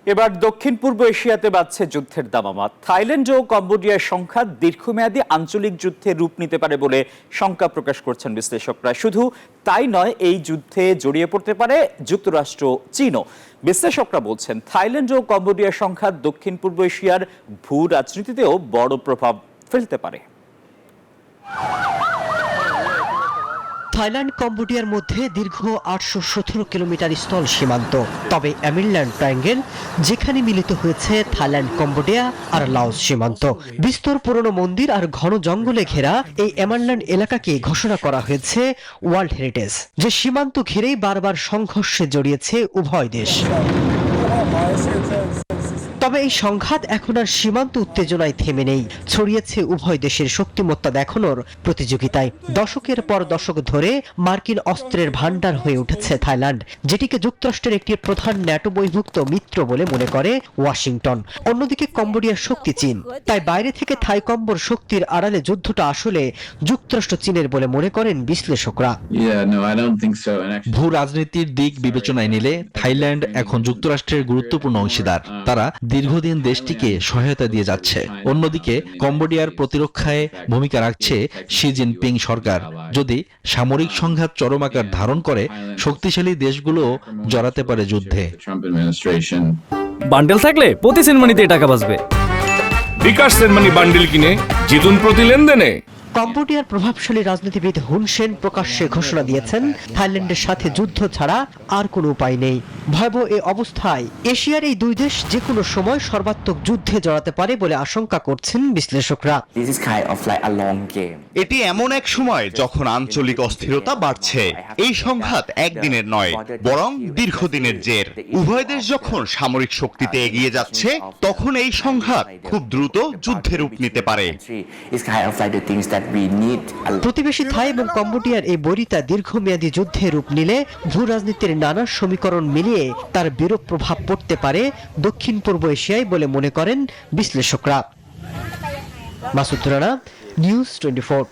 এবার দক্ষিণ পূর্ব এশিয়াতে বাড়ছে যুদ্ধের দামামা। থাইল্যান্ড ও কম্বোডিয়ার সংঘাত দীর্ঘমেয়াদী আঞ্চলিক যুদ্ধে রূপ নিতে পারে বলে শঙ্কা প্রকাশ করছেন বিশ্লেষকরা। শুধু তাই নয়, এই যুদ্ধে জড়িয়ে পড়তে পারে যুক্তরাষ্ট্র, চীনও। বিশ্লেষকরা বলছেন থাইল্যান্ড ও কম্বোডিয়ার সংঘাত দক্ষিণ পূর্ব এশিয়ার ভূ রাজনীতিতেও বড় প্রভাব ফেলতে পারে। থাইল্যান্ড কম্বোডিয়ার মধ্যে দীর্ঘ ৮১৭ কিলোমিটার স্থল সীমান্ত। তবে অ্যামিনল্যান্ড ট্রায়াঙ্গেল, যেখানে মিলিত হয়েছে থাইল্যান্ড, কম্বোডিয়া আর লাওস সীমান্ত, বিস্তর পুরনো মন্দির আর ঘন জঙ্গলে ঘেরা এই অ্যামিনল্যান্ড এলাকাকে ঘোষণা করা হয়েছে ওয়ার্ল্ড হেরিটেজ। যে সীমান্ত ঘিরেই বারবার সংঘর্ষে জড়িয়েছে উভয় দেশ। তবে এই সংঘাত এখন আর সীমান্ত উত্তেজনায় থেমে নেই, ছড়িয়েছে উভয় দেশের শক্তিমত্তা দেখানোর প্রতিযোগিতায়। দশকের পর দশক ধরে মার্কিন অস্ত্রের ভান্ডার হয়ে উঠেছে থাইল্যান্ড, যেটিকে যুক্তরাষ্ট্রের একটি প্রধান ন্যাটো বহির্ভূত মিত্র বলে মনে করে ওয়াশিংটন। অন্যদিকে কম্বোডিয়ার শক্তি চীন, তাই বাইরে থেকে থাই কম্বোর শক্তির আড়ালে যুদ্ধটা আসলে যুক্তরাষ্ট্র চীনের বলে মনে করেন বিশ্লেষকরা। ভূ রাজনীতির দিক বিবেচনায় নিলে থাইল্যান্ড এখন যুক্তরাষ্ট্রের গুরুত্বপূর্ণ অংশীদার। তারা দীর্ঘদিন দেশটিকে সহায়তা দিয়ে যাচ্ছে। অন্যদিকে কম্বোডিয়ার প্রতিরক্ষায় ভূমিকা রাখছে শি জিনপিং সরকার। যদি সামরিক সংঘাত চরম আকার ধারণ করে, শক্তিশালী দেশগুলো জড়াতে পারে যুদ্ধে। বান্ডেল থাকলে প্রতি সেনমানিতে টাকা বাঁচবে। বিকাশ সেনমানি বান্ডেল কিনে জিতুন প্রতি লেনদেনে। কম্বোডিয়ার প্রভাবশালী রাজনীতিবিদ হুন সেন প্রকাশ্যে ঘোষণা দিয়েছেন থাইল্যান্ডের সাথে যুদ্ধ ছাড়া আর কোনো উপায় নেই। ভয়াবহ এই অবস্থায় এশিয়ার এই দুই দেশ যে কোনো সময় সর্বাত্মক যুদ্ধে জড়াতে পারে বলে আশঙ্কা করছেন বিশ্লেষকরা। এটি এমন এক সময় যখন আঞ্চলিক অস্থিরতা বাড়ছে। এই সংঘাত একদিনের নয়, বরং দীর্ঘদিনের জের। উভয় দেশ যখন সামরিক শক্তিতে এগিয়ে যাচ্ছে, তখন এই সংঘাত খুব দ্রুত যুদ্ধে রূপ নিতে পারে। প্রতিবেশী থাই এবং কম্বোডিয়ার এই বৈরিতা দীর্ঘমেয়াদী যুদ্ধে রূপ নিলে ভূ রাজনীতির নানা সমীকরণ মিলিয়ে তার বিরূপ প্রভাব পড়তে পারে দক্ষিণ পূর্ব এশিয়ায় বলে মনে করেন বিশ্লেষকরা। মাসুদ রানা, নিউজ 24।